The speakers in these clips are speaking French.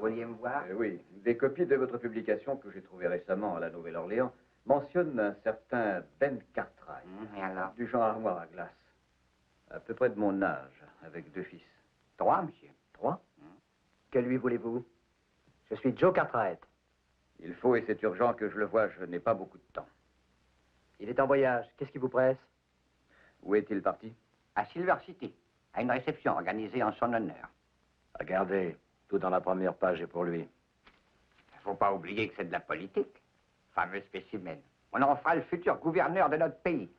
vouliez me voir? Oui, des copies de votre publication que j'ai trouvées récemment à la Nouvelle-Orléans mentionnent un certain Ben Cartwright, Et alors? du genre armoire à glace, à peu près de mon âge, avec 2 fils. 3, monsieur. 3? Que lui voulez-vous? Je suis Joe Cartwright. Il faut, et c'est urgent que je le voie, je n'ai pas beaucoup de temps. Il est en voyage. Qu'est-ce qui vous presse? Où est-il parti? À Silver City, à une réception organisée en son honneur. Regardez, tout dans la première page est pour lui. Faut pas oublier que c'est de la politique. Fameux spécimen. On en fera le futur gouverneur de notre pays.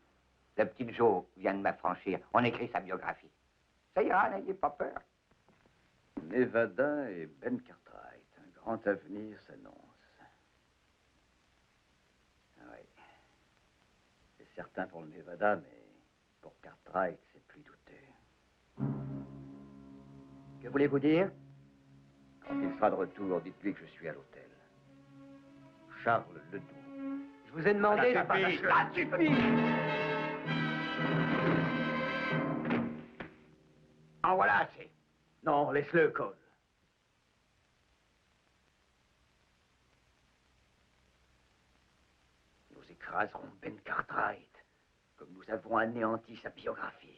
Le petit Joe vient de m'affranchir. On écrit sa biographie. Ça ira, n'ayez pas peur. Nevada et Ben Cartwright. Un grand avenir s'annonce. Oui. C'est certain pour le Nevada, mais pour Cartwright, c'est plus douteux. Que voulez-vous dire? Quand il sera de retour, dites-lui que je suis à l'hôtel. Charles Ledoux. Je vous ai demandé... Ça suffit. En voilà assez. Non, laisse-le, Cole. Nous écraserons Ben Cartwright, comme nous avons anéanti sa biographie.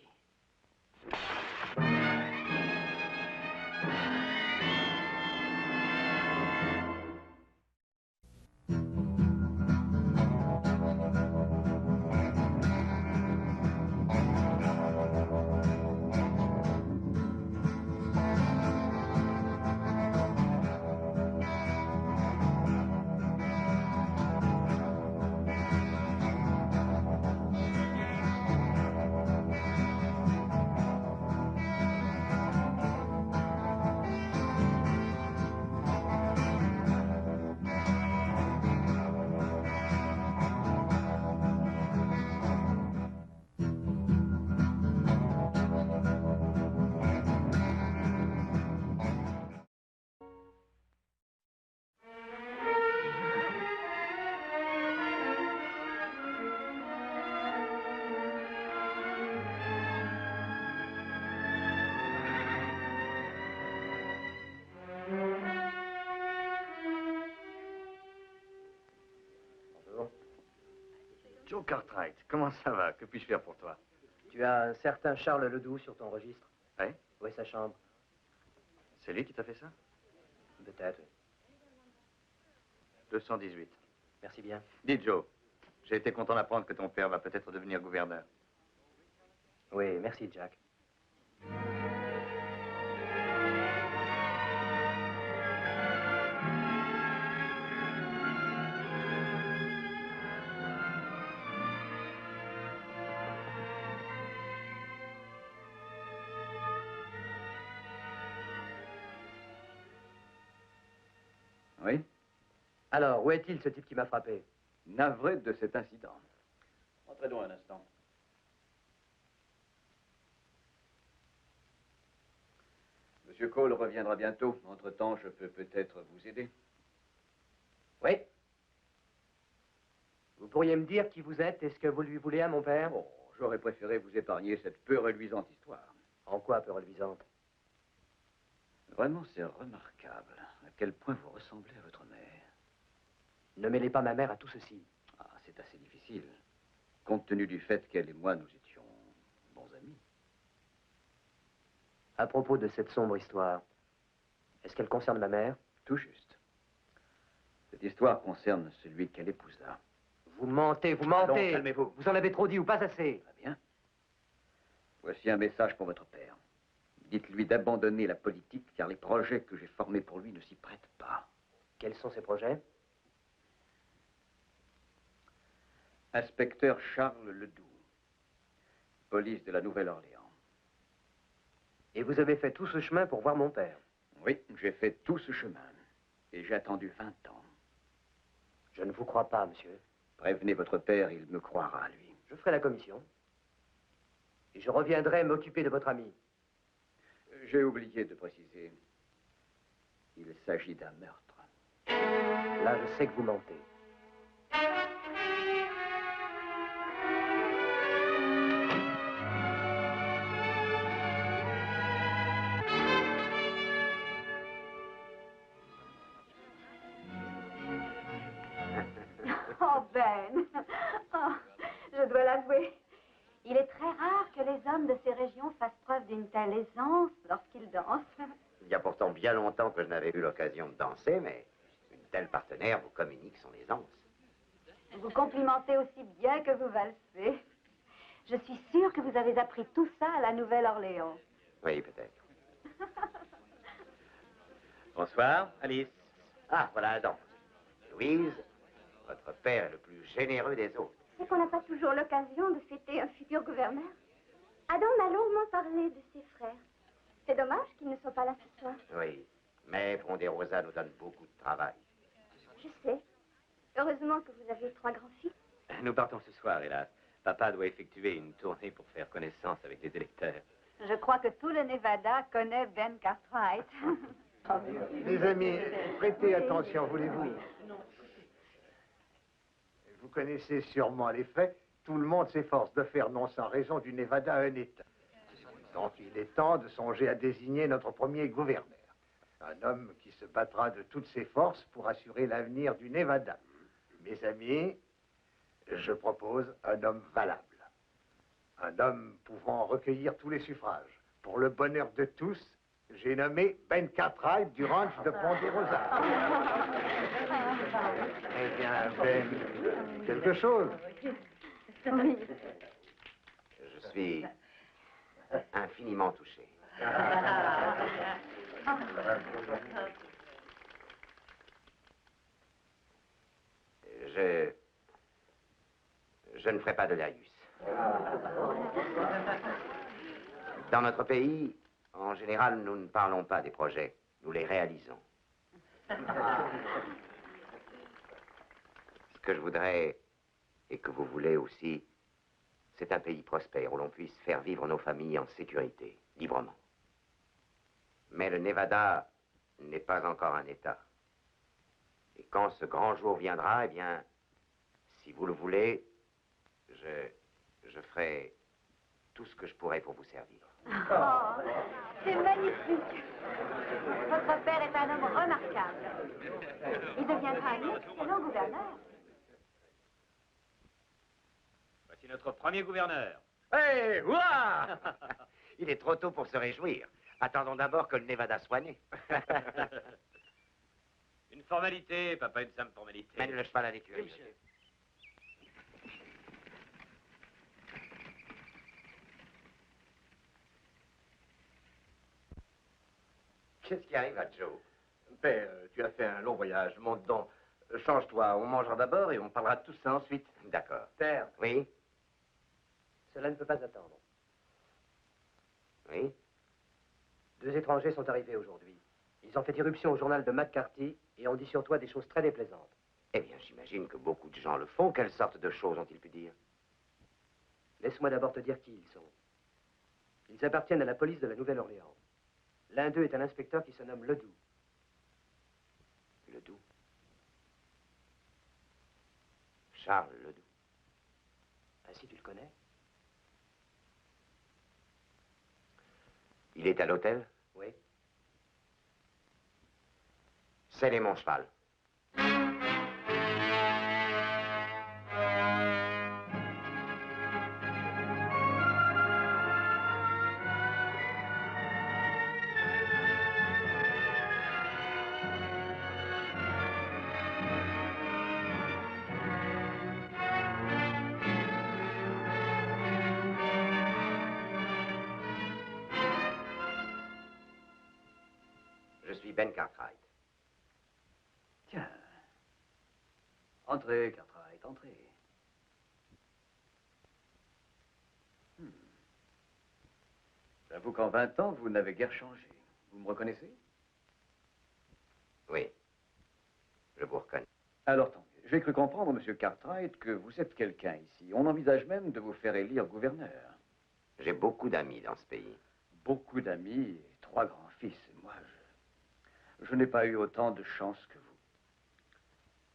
Joe Cartwright, comment ça va? Que puis-je faire pour toi? Tu as un certain Charles Ledoux sur ton registre? Oui? Où est sa chambre? C'est lui qui t'a fait ça? Peut-être. 218. Merci bien. Dis, Joe, j'ai été content d'apprendre que ton père va peut-être devenir gouverneur. Oui, merci, Jack. Oui? Alors, où est-il, ce type qui m'a frappé? Navré de cet incident. Entrez donc un instant. Monsieur Cole reviendra bientôt. Entre-temps, je peux peut-être vous aider. Oui. Vous pourriez me dire qui vous êtes et ce que vous lui voulez à mon père? Oh, j'aurais préféré vous épargner cette peu reluisante histoire. En quoi peu reluisante? Vraiment, c'est remarquable à quel point vous ressemblez à votre mère. Ne mêlez pas ma mère à tout ceci. Ah, c'est assez difficile, compte tenu du fait qu'elle et moi, nous étions bons amis. À propos de cette sombre histoire, est-ce qu'elle concerne ma mère? Tout juste. Cette histoire concerne celui qu'elle épousa. Vous mentez, vous mentez. Allons, calmez-vous. Vous en avez trop dit ou pas assez? Très bien. Voici un message pour votre père. Dites-lui d'abandonner la politique, car les projets que j'ai formés pour lui ne s'y prêtent pas. Quels sont ses projets? Inspecteur Charles Ledoux, police de la Nouvelle-Orléans. Et vous avez fait tout ce chemin pour voir mon père? Oui, j'ai fait tout ce chemin. Et j'ai attendu 20 ans. Je ne vous crois pas, monsieur. Prévenez votre père, il me croira, lui. Je ferai la commission. Et je reviendrai m'occuper de votre ami. J'ai oublié de préciser. Il s'agit d'un meurtre. Là, je sais que vous mentez. l'avouer. Il est très rare que les hommes de ces régions fassent preuve d'une telle aisance lorsqu'ils dansent. Il y a pourtant bien longtemps que je n'avais eu l'occasion de danser, mais une telle partenaire vous communique son aisance. Vous complimentez aussi bien que vous valsez. Je suis sûre que vous avez appris tout ça à la Nouvelle-Orléans. Oui, peut-être. Bonsoir, Alice. Ah, voilà Adam. Louise, votre père est le plus généreux des autres. C'est qu'on n'a pas toujours l'occasion de fêter un futur gouverneur. Adam m'a longuement parlé de ses frères. C'est dommage qu'ils ne soient pas là ce soir. Oui, mais Ponderosa nous donne beaucoup de travail. Je sais. Heureusement que vous avez 3 grands-filles. Nous partons ce soir, hélas. Papa doit effectuer une tournée pour faire connaissance avec les électeurs. Je crois que tout le Nevada connaît Ben Cartwright. Les amis, prêtez attention, voulez-vous? Vous connaissez sûrement les faits. Tout le monde s'efforce de faire, non sans raison, du Nevada un État. Donc il est temps de songer à désigner notre premier gouverneur. Un homme qui se battra de toutes ses forces pour assurer l'avenir du Nevada. Mes amis, je propose un homme valable. Un homme pouvant recueillir tous les suffrages. Pour le bonheur de tous, j'ai nommé Ben Cartwright du ranch de Ponderosa. Eh bien, Ben, quelque chose. Oui. Je suis infiniment touché. Je ne ferai pas de laïus. Dans notre pays, en général, nous ne parlons pas des projets, nous les réalisons. Ce que je voudrais, et que vous voulez aussi, c'est un pays prospère où l'on puisse faire vivre nos familles en sécurité, librement. Mais le Nevada n'est pas encore un État. Et quand ce grand jour viendra, eh bien, si vous le voulez, je ferai tout ce que je pourrai pour vous servir. Oh, c'est magnifique. Votre père est un homme remarquable. Il deviendra un excellent gouverneur. Voici notre premier gouverneur. Hé, ouah! Il est trop tôt pour se réjouir. Attendons d'abord que le Nevada soit né. Une formalité, papa, une simple formalité. Mène le cheval à l'écurie, monsieur. Qu'est-ce qui arrive à Joe? Père, tu as fait un long voyage. Monte donc. Change-toi. On mangera d'abord et on parlera de tout ça ensuite. D'accord. Père, Oui? cela ne peut pas attendre. Oui? 2 étrangers sont arrivés aujourd'hui. Ils ont fait irruption au journal de McCarthy et ont dit sur toi des choses très déplaisantes. Eh bien, j'imagine que beaucoup de gens le font. Quelle sorte de choses ont-ils pu dire? Laisse-moi d'abord te dire qui ils sont. Ils appartiennent à la police de la Nouvelle-Orléans. L'un d'eux est un inspecteur qui se nomme Ledoux. Ledoux. Charles Ledoux. Ainsi tu le connais? Il est à l'hôtel? Oui. Scellez mon cheval. Je suis Ben Cartwright. Tiens. Entrez, Cartwright, entrez. J'avoue qu'en 20 ans, vous n'avez guère changé. Vous me reconnaissez? Oui. Je vous reconnais. Alors, tant mieux. J'ai cru comprendre, monsieur Cartwright, que vous êtes quelqu'un ici. On envisage même de vous faire élire gouverneur. J'ai beaucoup d'amis dans ce pays. Beaucoup d'amis et 3 grands-fils. Moi, je n'ai pas eu autant de chance que vous.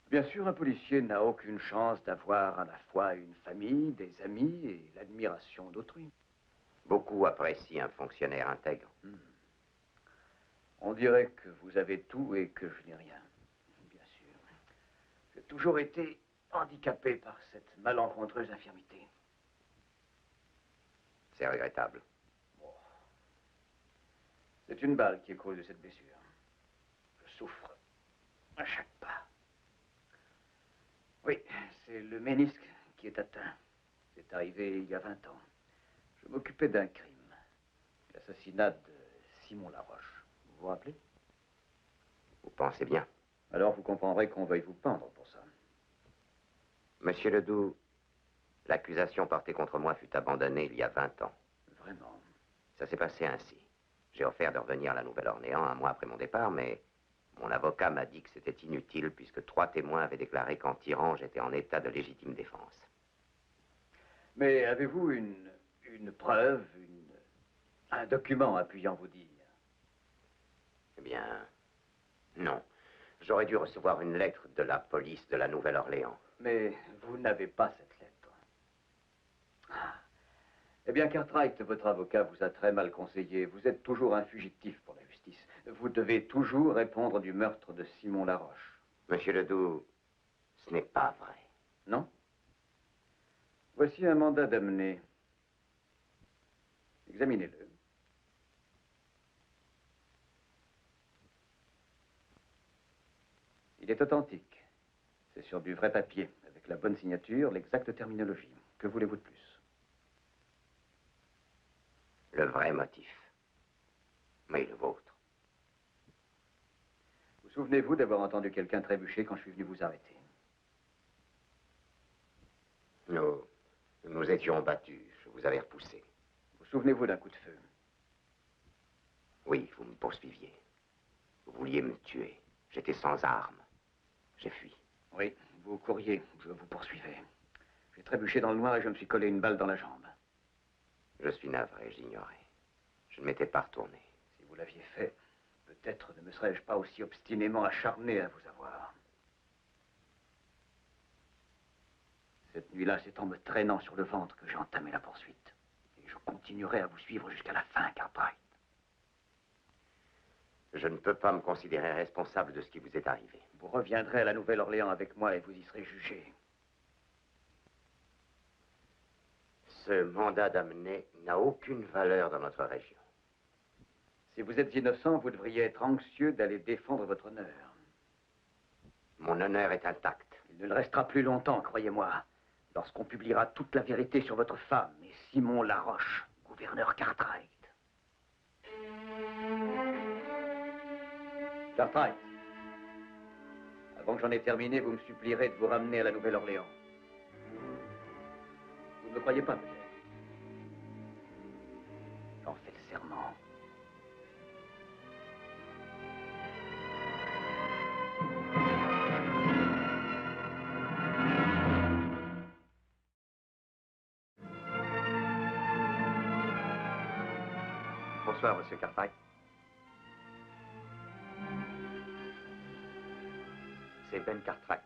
Bien sûr, un policier n'a aucune chance d'avoir à la fois une famille, des amis et l'admiration d'autrui. Beaucoup apprécient un fonctionnaire intègre. On dirait que vous avez tout et que je n'ai rien. Bien sûr. J'ai toujours été handicapé par cette malencontreuse infirmité. C'est regrettable. Bon. C'est une balle qui est cause de cette blessure. Je souffre à chaque pas. Oui, c'est le ménisque qui est atteint. C'est arrivé il y a 20 ans. Je m'occupais d'un crime. L'assassinat de Simon Laroche. Vous vous rappelez? Vous pensez bien. Alors vous comprendrez qu'on veuille vous pendre pour ça. Monsieur Ledoux, l'accusation portée contre moi fut abandonnée il y a 20 ans. Vraiment? Ça s'est passé ainsi. J'ai offert de revenir à la Nouvelle-Orléans un mois après mon départ, mais mon avocat m'a dit que c'était inutile puisque 3 témoins avaient déclaré qu'en tirant, j'étais en état de légitime défense. Mais avez-vous une preuve, un document appuyant vos dires? Eh bien, non. J'aurais dû recevoir une lettre de la police de la Nouvelle-Orléans. Mais vous n'avez pas cette lettre. Ah. Eh bien, Cartwright, votre avocat vous a très mal conseillé. Vous êtes toujours un fugitif pour la justice. Vous devez toujours répondre du meurtre de Simon Laroche. Monsieur Ledoux, ce n'est pas vrai. Non? Voici un mandat d'amener. Examinez-le. Il est authentique. C'est sur du vrai papier, avec la bonne signature, l'exacte terminologie. Que voulez-vous de plus? Le vrai motif. Mais le vôtre. Vous souvenez-vous d'avoir entendu quelqu'un trébucher quand je suis venu vous arrêter? Nous étions battus. Je vous avais repoussé. Vous souvenez-vous d'un coup de feu? Oui, vous me poursuiviez. Vous vouliez me tuer. J'étais sans armes. J'ai fui. Oui, vous couriez, je vous poursuivais. J'ai trébuché dans le noir et je me suis collé une balle dans la jambe. Je suis navré, j'ignorais. Je ne m'étais pas retourné. Si vous l'aviez fait, peut-être ne me serais-je pas aussi obstinément acharné à vous avoir. Cette nuit-là, c'est en me traînant sur le ventre que j'ai entamé la poursuite. Et je continuerai à vous suivre jusqu'à la fin, Cartwright. Je ne peux pas me considérer responsable de ce qui vous est arrivé. Vous reviendrez à la Nouvelle-Orléans avec moi et vous y serez jugé. Ce mandat d'amener n'a aucune valeur dans notre région. Si vous êtes innocent, vous devriez être anxieux d'aller défendre votre honneur. Mon honneur est intact. Il ne le restera plus longtemps, croyez-moi, lorsqu'on publiera toute la vérité sur votre femme et Simon Laroche, gouverneur Cartwright. Cartwright, avant que j'en ai terminé, vous me supplierez de vous ramener à la Nouvelle-Orléans. Vous ne me croyez pas, peut-être? J'en fais le serment. Bonsoir, monsieur Cartwright. C'est Ben Cartwright.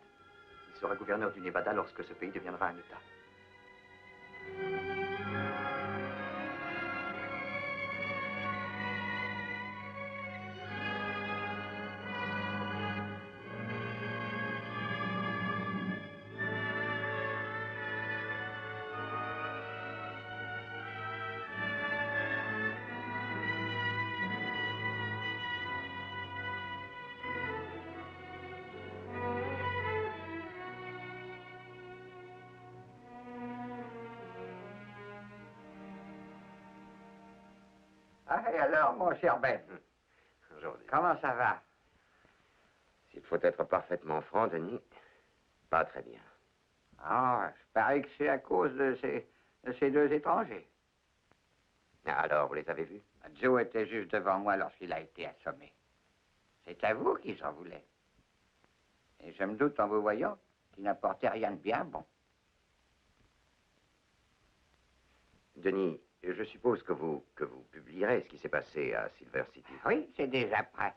Il sera gouverneur du Nevada lorsque ce pays deviendra un État. Ah, et alors, mon cher Ben, Aujourd'hui. comment ça va? S'il faut être parfaitement franc, Denis, pas très bien. Ah, je parie que c'est à cause de ces deux étrangers. Alors, vous les avez vus? Joe était juste devant moi lorsqu'il a été assommé. C'est à vous qu'ils en voulaient. Et je me doute en vous voyant qu'il n'apportait rien de bien bon. Denis, je suppose que vous publierez ce qui s'est passé à Silver City. Oui, c'est déjà prêt.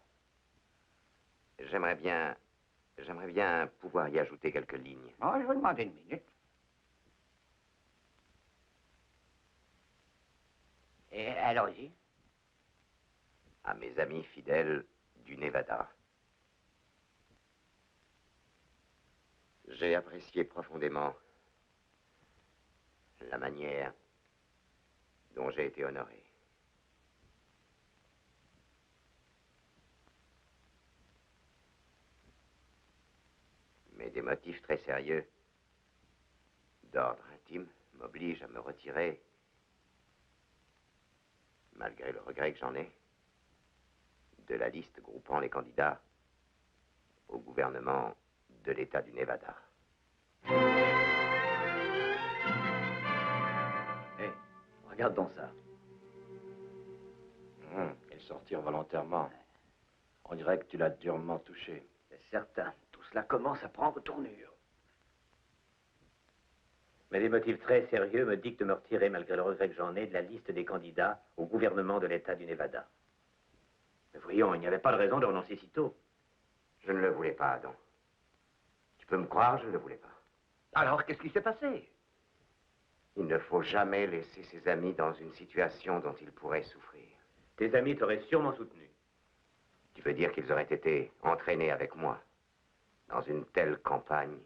J'aimerais bien pouvoir y ajouter quelques lignes. Bon, je vous demande une minute. Et allons-y. À mes amis fidèles du Nevada. J'ai apprécié profondément la manière dont j'ai été honoré. Mais des motifs très sérieux d'ordre intime m'obligent à me retirer, malgré le regret que j'en ai, de la liste groupant les candidats au gouvernement de l'État du Nevada. Hé, regarde donc ça. Et sortir volontairement. On dirait que tu l'as durement touché. C'est certain. Tout cela commence à prendre tournure. Mais des motifs très sérieux me dictent de me retirer, malgré le regret que j'en ai, de la liste des candidats au gouvernement de l'État du Nevada. Mais voyons, il n'y avait pas de raison de renoncer si tôt. Je ne le voulais pas, Adam. Tu peux me croire, je ne le voulais pas. Alors, qu'est-ce qui s'est passé? Il ne faut jamais laisser ses amis dans une situation dont ils pourraient souffrir. Tes amis t'auraient sûrement soutenu. Tu veux dire qu'ils auraient été entraînés avec moi dans une telle campagne?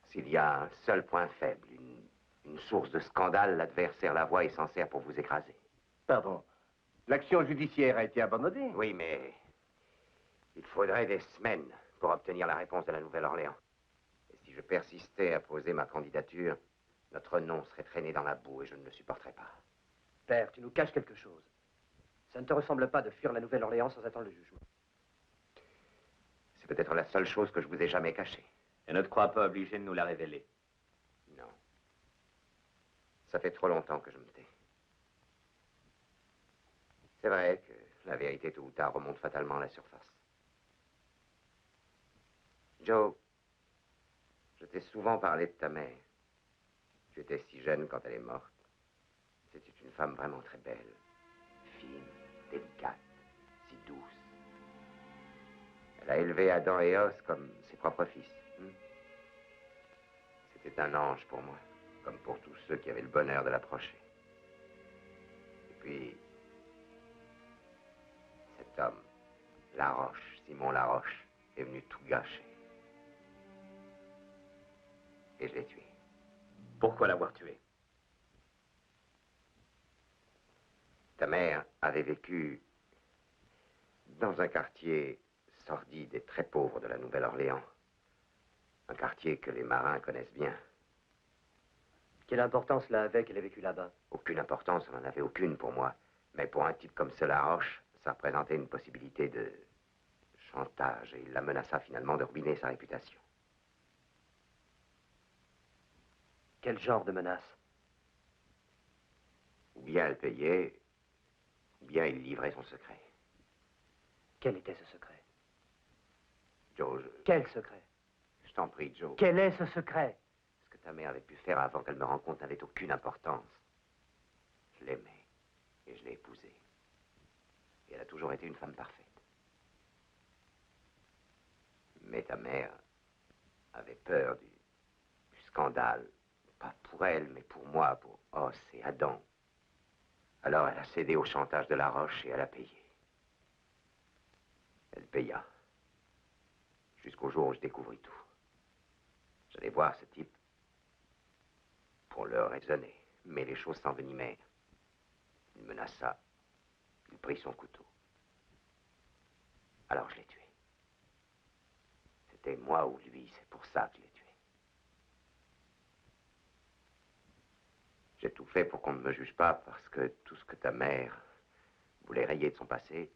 S'il y a un seul point faible, une source de scandale, l'adversaire la voit et s'en sert pour vous écraser. Pardon. L'action judiciaire a été abandonnée? Oui, mais il faudrait des semaines pour obtenir la réponse de la Nouvelle-Orléans. Et si je persistais à poser ma candidature, notre nom serait traîné dans la boue et je ne le supporterais pas. Père, tu nous caches quelque chose. Ça ne te ressemble pas de fuir la Nouvelle-Orléans sans attendre le jugement. C'est peut-être la seule chose que je vous ai jamais cachée. Et ne te crois pas obligé de nous la révéler. Non. Ça fait trop longtemps que je me tais. C'est vrai que la vérité, tôt ou tard, remonte fatalement à la surface. Joe, je t'ai souvent parlé de ta mère. Tu étais si jeune quand elle est morte. C'était une femme vraiment très belle. Fine, délicate, si douce. Elle a élevé Adam et Os comme ses propres fils. C'était un ange pour moi, comme pour tous ceux qui avaient le bonheur de l'approcher. Et puis, cet homme, Laroche, Simon Laroche, est venu tout gâcher. Et je l'ai tué. Pourquoi l'avoir tué? Ta mère avait vécu dans un quartier sordide et très pauvre de la Nouvelle-Orléans. Un quartier que les marins connaissent bien. Quelle importance cela avait qu'elle ait vécu là-bas? Aucune importance, on n'en avait aucune pour moi. Mais pour un type comme ce Laroche, ça représentait une possibilité de chantage et il la menaça finalement de ruiner sa réputation. Quel genre de menace? Ou bien elle payait, ou bien il livrait son secret. Quel était ce secret? Joe, Quel secret? je t'en prie, Joe. Quel est ce secret? Ce que ta mère avait pu faire avant qu'elle me rencontre n'avait aucune importance. Je l'aimais et je l'ai épousée. Et elle a toujours été une femme parfaite. Mais ta mère avait peur du scandale. Pas pour elle, mais pour moi, pour Os et Adam. Alors elle a cédé au chantage de Laroche et elle a payé. Elle paya. Jusqu'au jour où je découvris tout. J'allais voir ce type pour le raisonner, mais les choses s'envenimèrent. Il menaça. Il prit son couteau. Alors je l'ai tué. C'était moi ou lui, c'est pour ça que je l'ai tué. J'ai tout fait pour qu'on ne me juge pas parce que tout ce que ta mère voulait rayer de son passé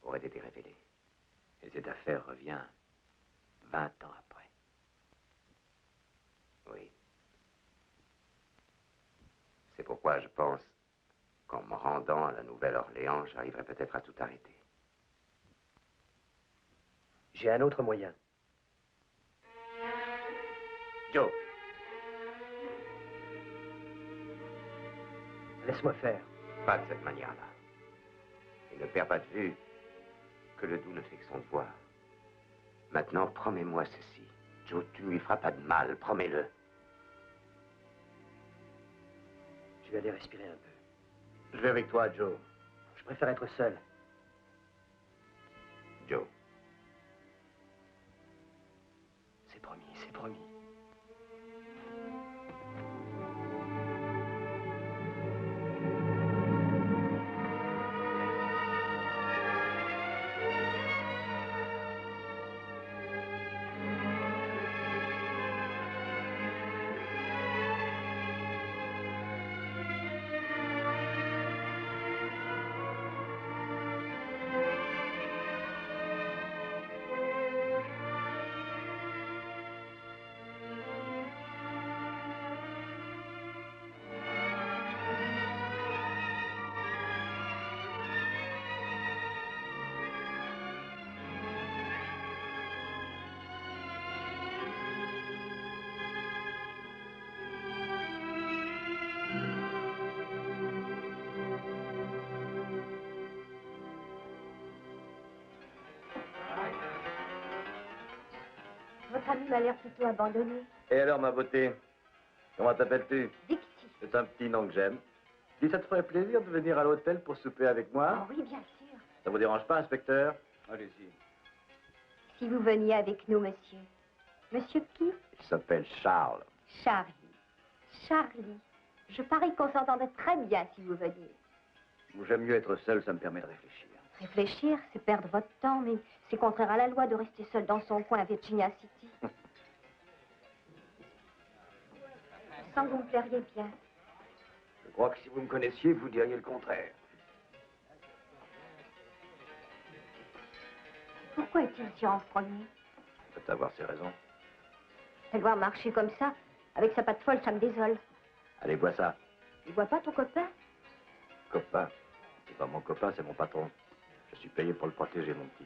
aurait été révélé. Et cette affaire revient 20 ans après. Oui. C'est pourquoi je pense qu'en me rendant à la Nouvelle-Orléans, j'arriverai peut-être à tout arrêter. J'ai un autre moyen. Joe. Laisse-moi faire. Pas de cette manière-là. Et ne perds pas de vue que le doux ne fait que son devoir. Maintenant, promets-moi ceci. Joe, tu ne lui feras pas de mal, promets-le. Je vais aller respirer un peu. Je vais avec toi, Joe. Je préfère être seul. Joe. C'est promis, c'est promis. Votre ami m'a l'air plutôt abandonné. Et alors, ma beauté, comment t'appelles-tu? Dixie. C'est un petit nom que j'aime. Dis, ça te ferait plaisir de venir à l'hôtel pour souper avec moi? Oh oui, bien sûr. Ça vous dérange pas, inspecteur? Allez-y. Si vous veniez avec nous, monsieur. Monsieur qui? Il s'appelle Charles. Charlie. Charlie. Je parie qu'on s'entendrait très bien si vous veniez. J'aime mieux être seul, ça me permet de réfléchir. Réfléchir, c'est perdre votre temps, mais c'est contraire à la loi de rester seul dans son coin à Virginia City. Je sens que vous me plairiez bien. Je crois que si vous me connaissiez, vous diriez le contraire. Pourquoi est-il si renfrogné? Peut avoir ses raisons. Elle doit marcher comme ça. Avec sa patte folle, ça me désole. Allez, bois ça. Il voit pas ton copain? Copain. C'est pas mon copain, c'est mon patron. Je suis payé pour le protéger, mon petit.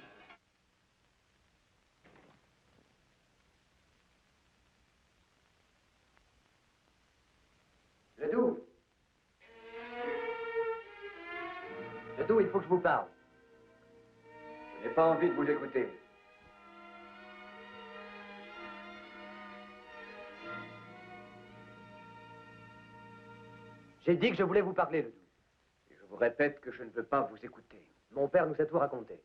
Ledoux, il faut que je vous parle. Je n'ai pas envie de vous écouter. J'ai dit que je voulais vous parler, Ledoux. Et je vous répète que je ne veux pas vous écouter. Mon père nous a tout raconté.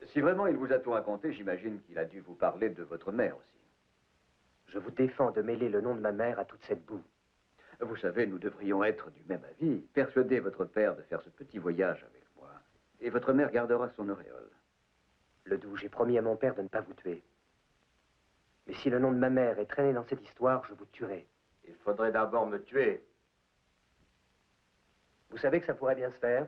Si vraiment il vous a tout raconté, j'imagine qu'il a dû vous parler de votre mère aussi. Je vous défends de mêler le nom de ma mère à toute cette boue. Vous savez, nous devrions être du même avis. Persuadez votre père de faire ce petit voyage avec moi. Et votre mère gardera son auréole. Ledoux, j'ai promis à mon père de ne pas vous tuer. Mais si le nom de ma mère est traîné dans cette histoire, je vous tuerai. Il faudrait d'abord me tuer. Vous savez que ça pourrait bien se faire?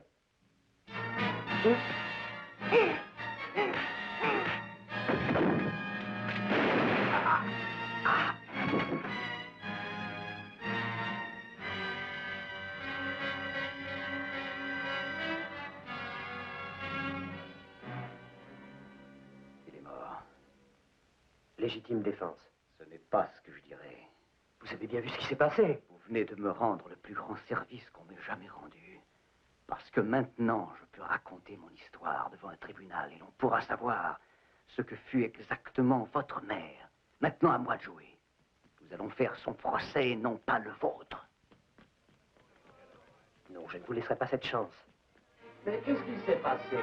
Il est mort. Légitime défense. Ce n'est pas ce que je dirais. Vous avez bien vu ce qui s'est passé. Vous venez de me rendre le plus grand service qu'on m'ait jamais rendu. Parce que maintenant, je peux raconter mon histoire devant un tribunal et l'on pourra savoir ce que fut exactement votre mère. Maintenant, à moi de jouer. Nous allons faire son procès et non pas le vôtre. Non, je ne vous laisserai pas cette chance. Mais qu'est-ce qui s'est passé?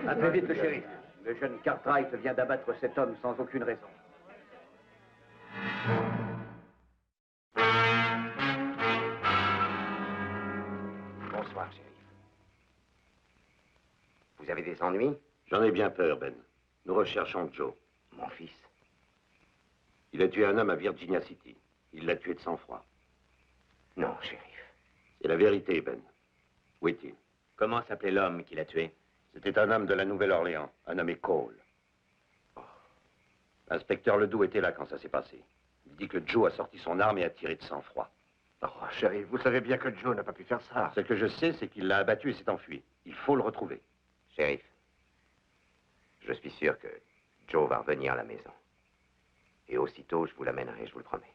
Un peu vite, le shérif. Le jeune Cartwright vient d'abattre cet homme sans aucune raison. Bonsoir, shérif. Vous avez des ennuis? J'en ai bien peur, Ben. Nous recherchons Joe. Mon fils. Il a tué un homme à Virginia City. Il l'a tué de sang-froid. Non, shérif. C'est la vérité, Ben. Où est-il? Comment s'appelait l'homme qui l'a tué? C'était un homme de la Nouvelle-Orléans, un nommé Cole. L'inspecteur Ledoux était là quand ça s'est passé. Il dit que Joe a sorti son arme et a tiré de sang-froid. Oh, chérie, vous savez bien que Joe n'a pas pu faire ça. Ce que je sais, c'est qu'il l'a abattu et s'est enfui. Il faut le retrouver. Shérif, je suis sûr que Joe va revenir à la maison. Et aussitôt, je vous l'amènerai, je vous le promets.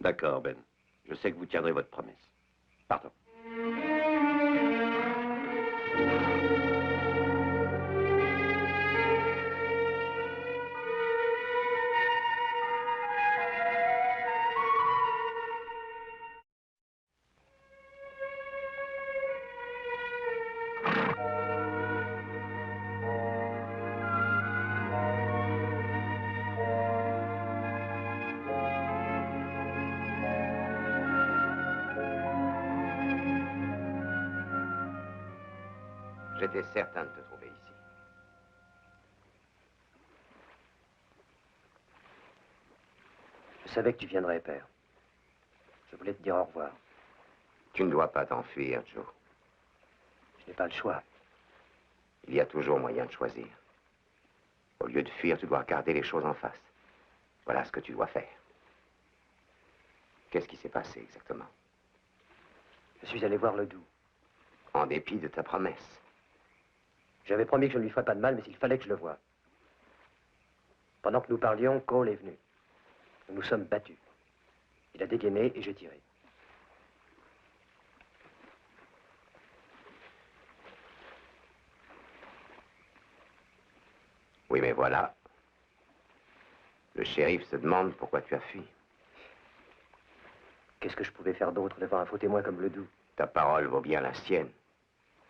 D'accord, Ben. Je sais que vous tiendrez votre promesse. Partons. J'étais certain de te trouver ici. Je savais que tu viendrais, père. Je voulais te dire au revoir. Tu ne dois pas t'enfuir, Joe. Je n'ai pas le choix. Il y a toujours moyen de choisir. Au lieu de fuir, tu dois regarder les choses en face. Voilà ce que tu dois faire. Qu'est-ce qui s'est passé exactement? Je suis allé voir Ledoux. En dépit de ta promesse. J'avais promis que je ne lui ferais pas de mal, mais il fallait que je le voie. Pendant que nous parlions, Cole est venu. Nous nous sommes battus. Il a dégainé et j'ai tiré. Oui, mais voilà. Le shérif se demande pourquoi tu as fui. Qu'est-ce que je pouvais faire d'autre devant un faux témoin comme Ledoux? Ta parole vaut bien la sienne.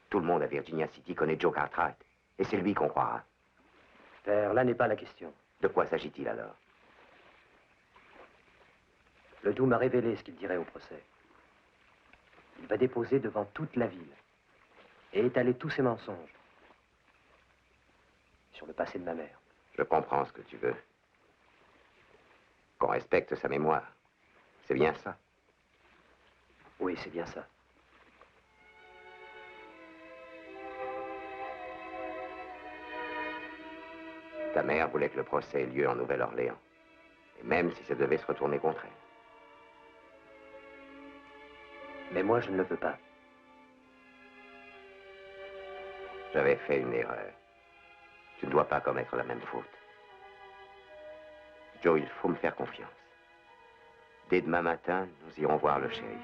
Tout le monde à Virginia City connaît Joe Cartwright. Et c'est lui qu'on croira. Père, là n'est pas la question. De quoi s'agit-il alors? Ledoux m'a révélé ce qu'il dirait au procès. Il va déposer devant toute la ville et étaler tous ses mensonges sur le passé de ma mère. Je comprends ce que tu veux. Qu'on respecte sa mémoire. C'est bien ça. Oui, c'est bien ça. Ta mère voulait que le procès ait lieu en Nouvelle-Orléans. Et même si ça devait se retourner contre elle. Mais moi, je ne le veux pas. J'avais fait une erreur. Tu ne dois pas commettre la même faute. Joe, il faut me faire confiance. Dès demain matin, nous irons voir le shérif.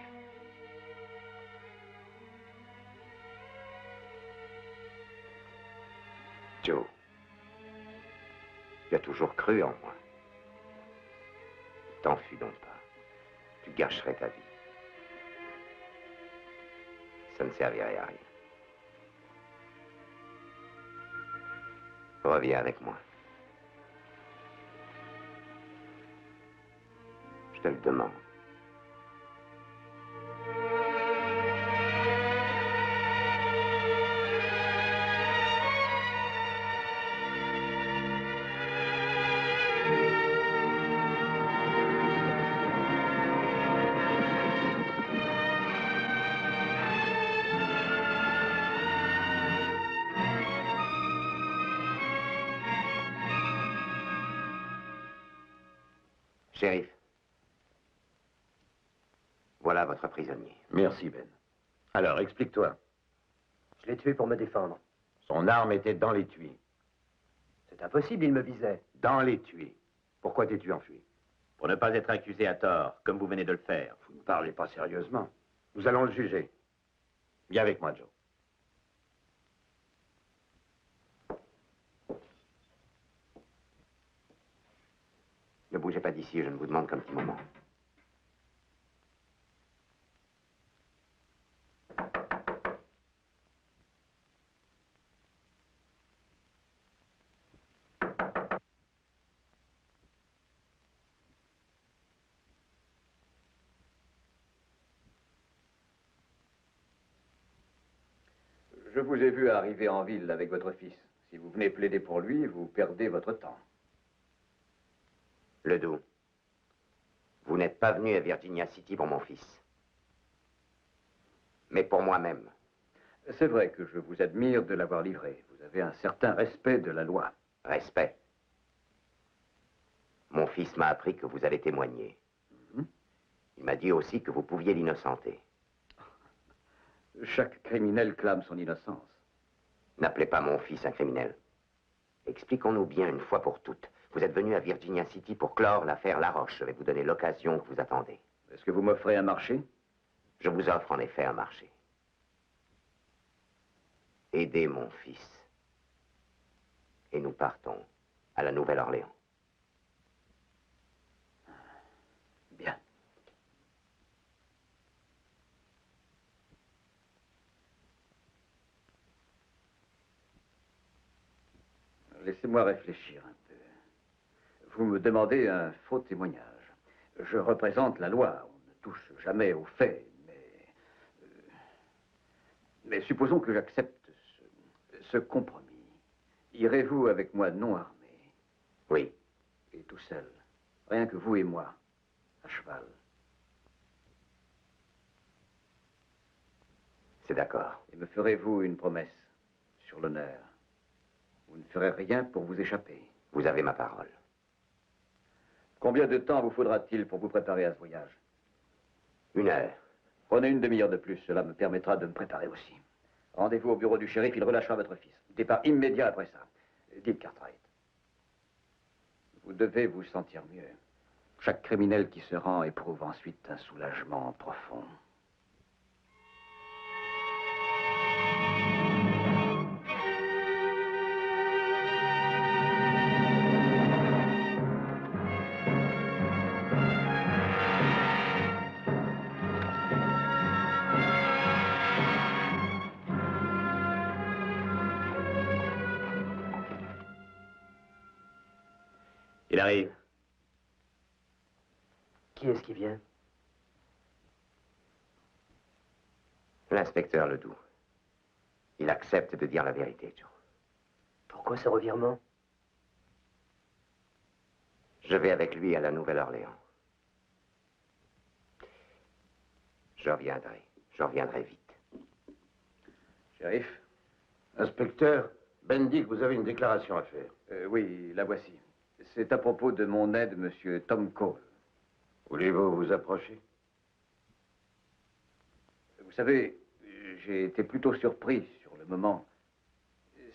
Joe, tu as toujours cru en moi. T'enfuis donc pas. Tu gâcherais ta vie. Ça ne servirait à rien. Reviens avec moi. Je te le demande. Shérif, voilà votre prisonnier. Merci, Ben. Alors, explique-toi. Je l'ai tué pour me défendre. Son arme était dans l'étui. C'est impossible, il me visait. Dans l'étui. Pourquoi t'es-tu enfui? Pour ne pas être accusé à tort, comme vous venez de le faire. Vous ne parlez pas sérieusement. Nous allons le juger. Viens avec moi, Joe. Ne bougez pas d'ici, je ne vous demande qu'un petit moment. Je vous ai vu arriver en ville avec votre fils. Si vous venez plaider pour lui, vous perdez votre temps. Ledoux, vous n'êtes pas venu à Virginia City pour mon fils, mais pour moi-même. C'est vrai que je vous admire de l'avoir livré. Vous avez un certain respect de la loi. Respect. Mon fils m'a appris que vous allez témoigner. Il m'a dit aussi que vous pouviez l'innocenter. Chaque criminel clame son innocence. N'appelez pas mon fils un criminel. Expliquons-nous bien une fois pour toutes. Vous êtes venu à Virginia City pour clore l'affaire Laroche. Je vais vous donner l'occasion que vous attendez. Est-ce que vous m'offrez un marché? Je vous offre en effet un marché. Aidez mon fils. Et nous partons à la Nouvelle-Orléans. Bien. Laissez-moi réfléchir un peu. Vous me demandez un faux témoignage. Je représente la loi. On ne touche jamais aux faits, mais supposons que j'accepte ce compromis. Irez-vous avec moi non armé? Oui. Et tout seul, rien que vous et moi, à cheval. C'est d'accord. Et me ferez-vous une promesse sur l'honneur? Vous ne ferez rien pour vous échapper. Vous avez ma parole. Combien de temps vous faudra-t-il pour vous préparer à ce voyage? 1 heure. Prenez une demi-heure de plus, cela me permettra de me préparer aussi. Rendez-vous au bureau du shérif, il relâchera votre fils. Départ immédiat après ça. Dites Cartwright. Vous devez vous sentir mieux. Chaque criminel qui se rend éprouve ensuite un soulagement profond. Il arrive. Qui est-ce qui vient? L'inspecteur Ledoux. Il accepte de dire la vérité, Joe. Pourquoi ce revirement? Je vais avec lui à la Nouvelle-Orléans. Je reviendrai vite. Shérif? Inspecteur, Ben dit que vous avez une déclaration à faire. Oui, la voici. C'est à propos de mon aide, monsieur Tom Cole. Voulez-vous vous approcher? Vous savez, j'ai été plutôt surpris sur le moment.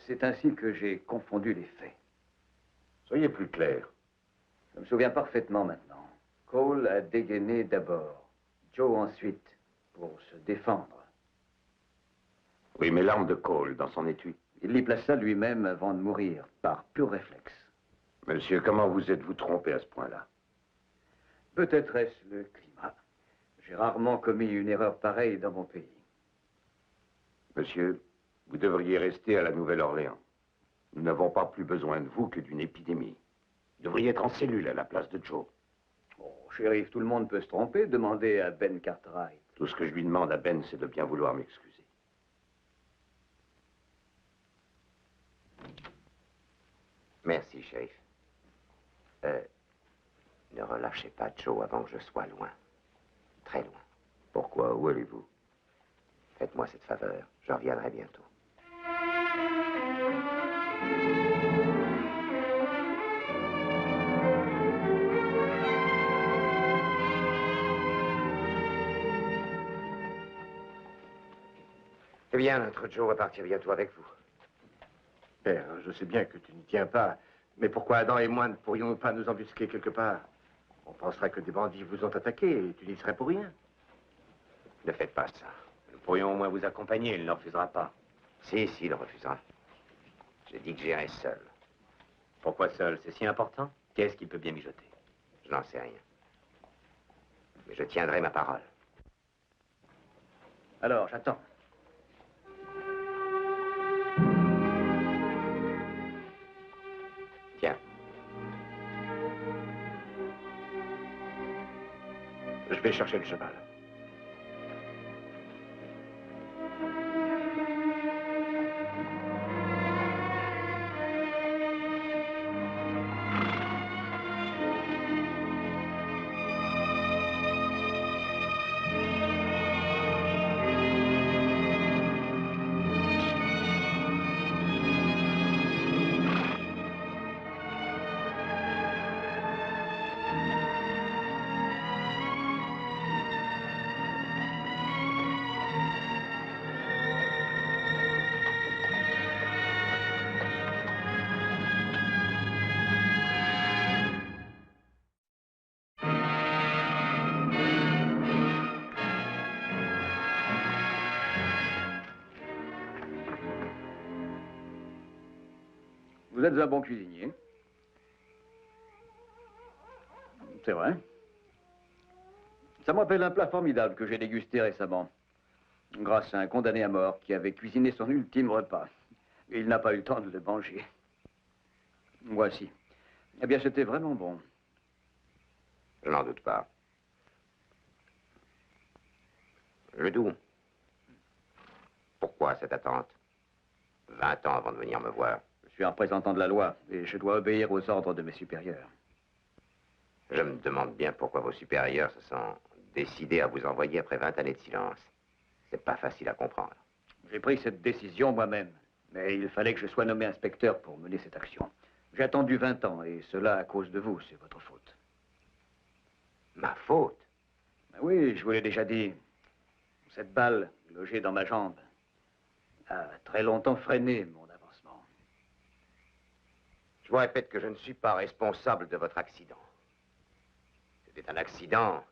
C'est ainsi que j'ai confondu les faits. Soyez plus clair. Je me souviens parfaitement maintenant. Cole a dégainé d'abord, Joe ensuite, pour se défendre. Oui, mais l'arme de Cole dans son étui. Il l'y plaça lui-même avant de mourir, par pur réflexe. Monsieur, comment vous êtes-vous trompé à ce point-là? Peut-être est-ce le climat. J'ai rarement commis une erreur pareille dans mon pays. Monsieur, vous devriez rester à la Nouvelle-Orléans. Nous n'avons pas plus besoin de vous que d'une épidémie. Vous devriez être en cellule à la place de Joe. Oh, shérif, tout le monde peut se tromper. Demandez à Ben Cartwright. Tout ce que je lui demande à Ben, c'est de bien vouloir m'excuser. Merci, shérif. Ne relâchez pas Joe avant que je sois loin. Très loin. Pourquoi? Où allez-vous? Faites-moi cette faveur. Je reviendrai bientôt. Eh bien, notre Joe va partir bientôt avec vous. Père, je sais bien que tu n'y tiens pas, mais pourquoi Adam et moi ne pourrions pas nous embusquer quelque part? On pensera que des bandits vous ont attaqué et tu n'y serais pour rien. Ne faites pas ça. Nous pourrions au moins vous accompagner, il ne refusera pas. Si, il refusera. J'ai dit que j'irai seul. Pourquoi seul? C'est si important? Qu'est-ce qu'il peut bien mijoter? Je n'en sais rien. Mais je tiendrai ma parole. Alors, j'attends. Tiens. Je vais chercher le cheval. Vous êtes un bon cuisinier. C'est vrai. Ça me rappelle un plat formidable que j'ai dégusté récemment. Grâce à un condamné à mort qui avait cuisiné son ultime repas. Il n'a pas eu le temps de le manger. Voici. Eh bien, c'était vraiment bon. Je n'en doute pas. Ledoux. Pourquoi cette attente? 20 ans avant de venir me voir. Je suis un représentant de la loi et je dois obéir aux ordres de mes supérieurs. Je me demande bien pourquoi vos supérieurs se sont décidés à vous envoyer après 20 années de silence. C'est pas facile à comprendre. J'ai pris cette décision moi-même, mais il fallait que je sois nommé inspecteur pour mener cette action. J'ai attendu 20 ans et cela à cause de vous, c'est votre faute. Ma faute? Oui, je vous l'ai déjà dit. Cette balle, logée dans ma jambe, a très longtemps freiné mon avancement. Je vous répète que je ne suis pas responsable de votre accident. C'était un accident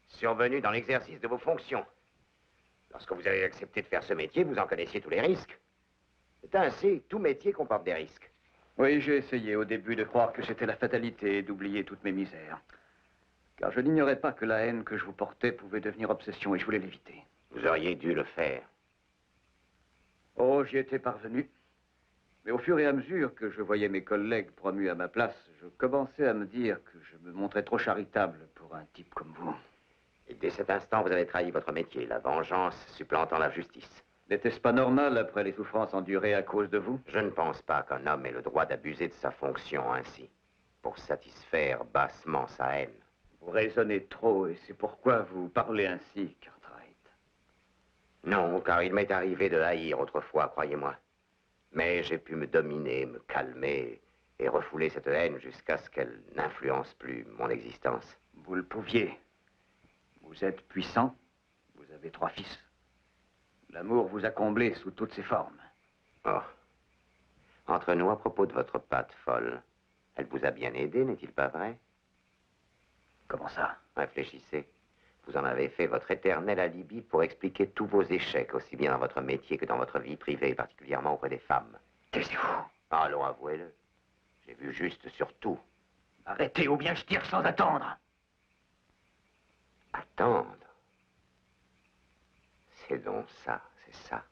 survenu dans l'exercice de vos fonctions. Lorsque vous avez accepté de faire ce métier, vous en connaissiez tous les risques. C'est ainsi, tout métier comporte des risques. Oui, j'ai essayé au début de croire que c'était la fatalité et d'oublier toutes mes misères. Car je n'ignorais pas que la haine que je vous portais pouvait devenir obsession et je voulais l'éviter. Vous auriez dû le faire. Oh, j'y étais parvenu. Mais au fur et à mesure que je voyais mes collègues promus à ma place, Je commençais à me dire que je me montrais trop charitable pour un type comme vous. Et dès cet instant, vous avez trahi votre métier, la vengeance supplantant la justice. N'était-ce pas normal après les souffrances endurées à cause de vous? Je ne pense pas qu'un homme ait le droit d'abuser de sa fonction ainsi, pour satisfaire bassement sa haine. Vous raisonnez trop et c'est pourquoi vous parlez ainsi, Cartwright. Non, car il m'est arrivé de haïr autrefois, croyez-moi. Mais j'ai pu me dominer, me calmer et refouler cette haine jusqu'à ce qu'elle n'influence plus mon existence. Vous le pouviez. Vous êtes puissant, vous avez 3 fils. L'amour vous a comblé sous toutes ses formes. Oh. Entre nous, à propos de votre patte folle, elle vous a bien aidé, n'est-il pas vrai? Comment ça? Réfléchissez. Vous en avez fait votre éternel alibi pour expliquer tous vos échecs, aussi bien dans votre métier que dans votre vie privée, particulièrement auprès des femmes. Taisez-vous. Allons, avouez-le. J'ai vu juste sur tout. Arrêtez ou bien je tire sans attendre. Attendre. C'est donc ça, c'est ça.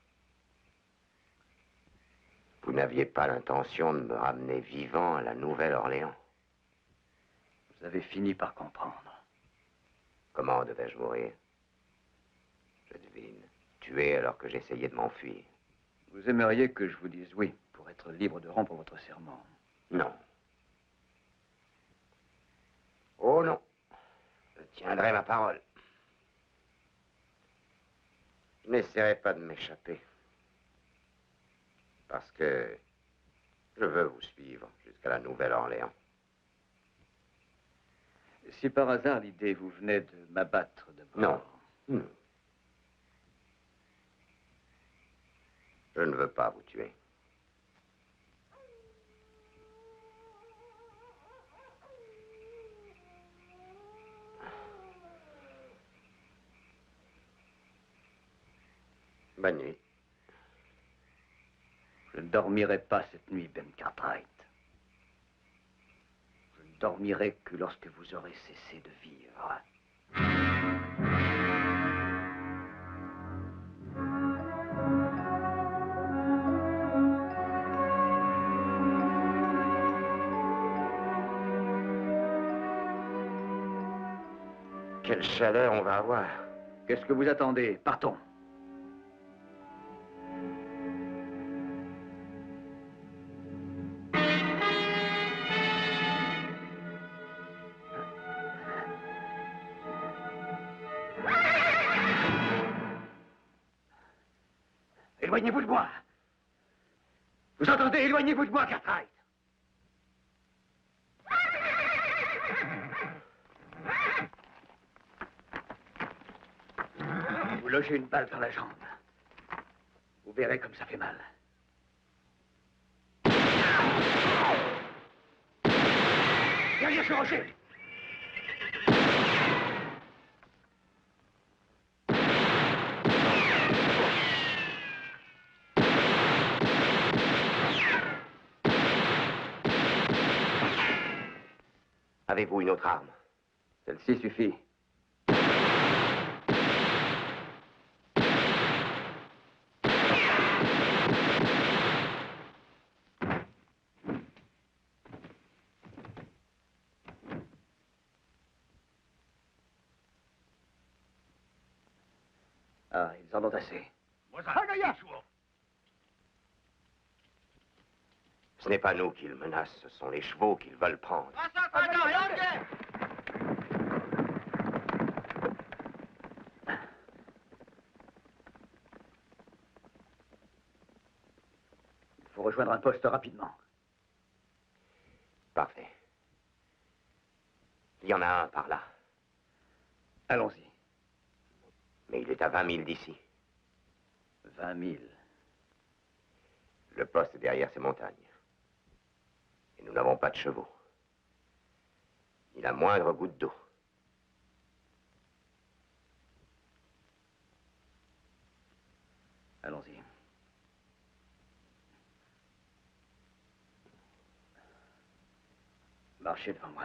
Vous n'aviez pas l'intention de me ramener vivant à la Nouvelle-Orléans. Vous avez fini par comprendre. Comment devais-je mourir? Je devine. Tué alors que j'essayais de m'enfuir. Vous aimeriez que je vous dise oui, pour être libre de rompre votre serment? Non. Oh non. Je tiendrai ma parole. Je n'essaierai pas de m'échapper. Parce que je veux vous suivre jusqu'à la Nouvelle-Orléans. Si par hasard l'idée vous venait de m'abattre d'abord... Non. Non. Je ne veux pas vous tuer. Bonne nuit. Je ne dormirai pas cette nuit, Ben Cartwright. Je ne dormirai que lorsque vous aurez cessé de vivre. Quelle chaleur on va avoir. Qu'est-ce que vous attendez? Partons. Éloignez-vous de moi. Vous entendez? Éloignez-vous de moi, Cartwright. Vous logez une balle dans la jambe. Vous verrez comme ça fait mal. Derrière ce rocher. Avez-vous une autre arme? Celle-ci suffit. Ah, ils en ont assez. Ce n'est pas nous qu'ils menacent, ce sont les chevaux qu'ils veulent prendre. Il faut rejoindre un poste rapidement. Parfait. Il y en a un par là. Allons-y. Mais il est à 20 000 d'ici. 20 000. Le poste est derrière ces montagnes. Et nous n'avons pas de chevaux. Ni la moindre goutte d'eau. Allons-y. Marchez devant moi.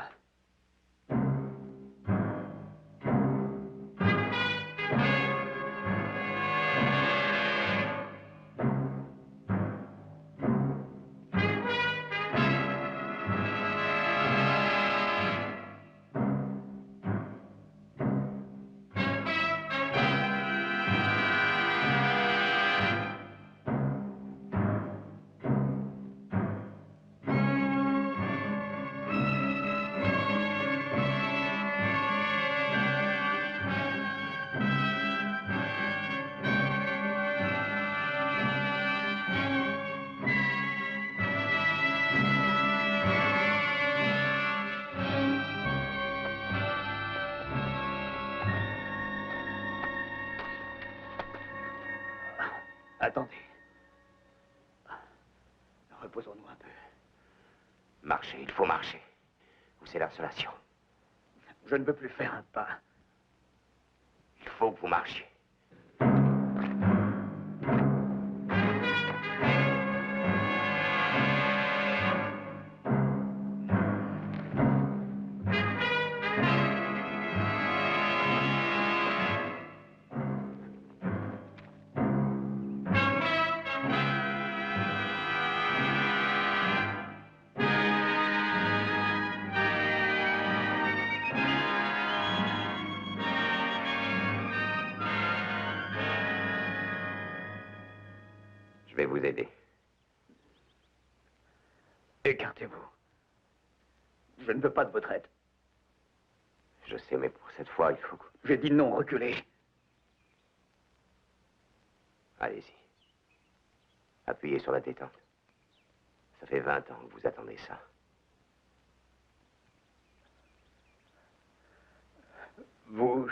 Attendez. Reposons-nous un peu. Marchez, il faut marcher. Ou c'est l'insolation. Je ne veux plus faire un pas. Il faut que vous marchiez. Je vais vous aider. Écartez-vous. Je ne veux pas de votre aide. Je sais, mais pour cette fois, il faut que... J'ai dit non, reculez. Allez-y. Appuyez sur la détente. Ça fait 20 ans que vous attendez ça. Vous...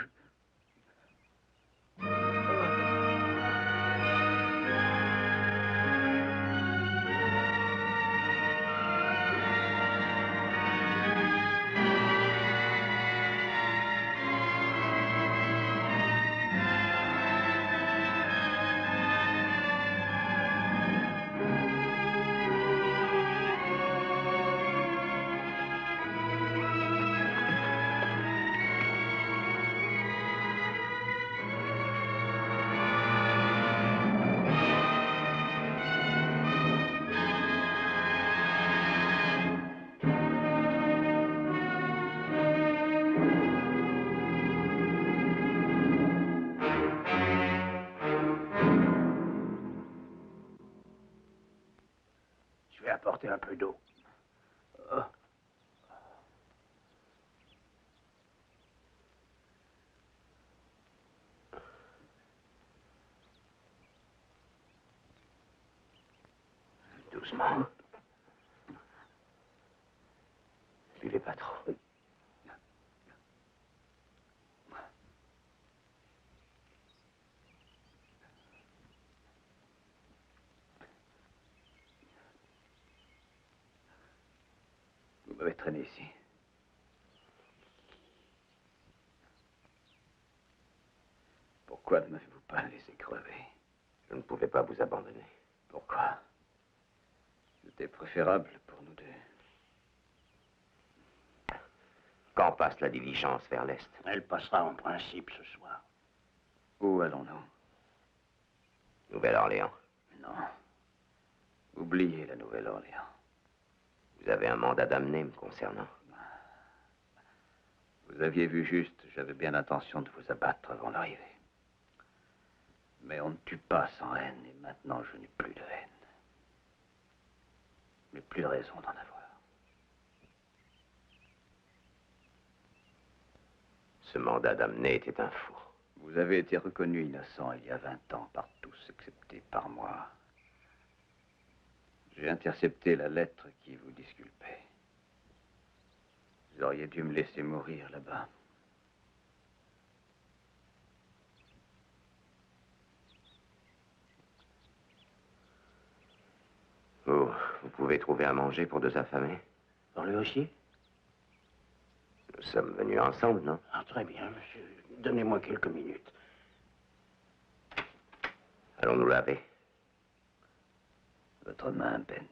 Je vais apporter un peu d'eau. Doucement. Buvez pas trop. Vous m'avez traîné ici. Pourquoi ne m'avez-vous pas laissé crever? Je ne pouvais pas vous abandonner. Pourquoi? C'était préférable pour nous deux. Quand passe la diligence vers l'Est? Elle passera en principe ce soir. Où allons-nous? Nouvelle-Orléans. Non. Oubliez la Nouvelle-Orléans. Vous avez un mandat d'amener me concernant. Vous aviez vu juste, j'avais bien l'intention de vous abattre avant l'arrivée. Mais on ne tue pas sans haine, et maintenant je n'ai plus de haine. Je n'ai plus de raison d'en avoir. Ce mandat d'amener était un four. Vous avez été reconnu innocent il y a 20 ans par tous, excepté par moi. J'ai intercepté la lettre qui vous disculpait. Vous auriez dû me laisser mourir là-bas. Vous pouvez trouver à manger pour 2 affamés? Pour lui aussi? Nous sommes venus ensemble, non? Ah, très bien, monsieur. Donnez-moi quelques minutes. Allons nous laver. Votre main, Ben.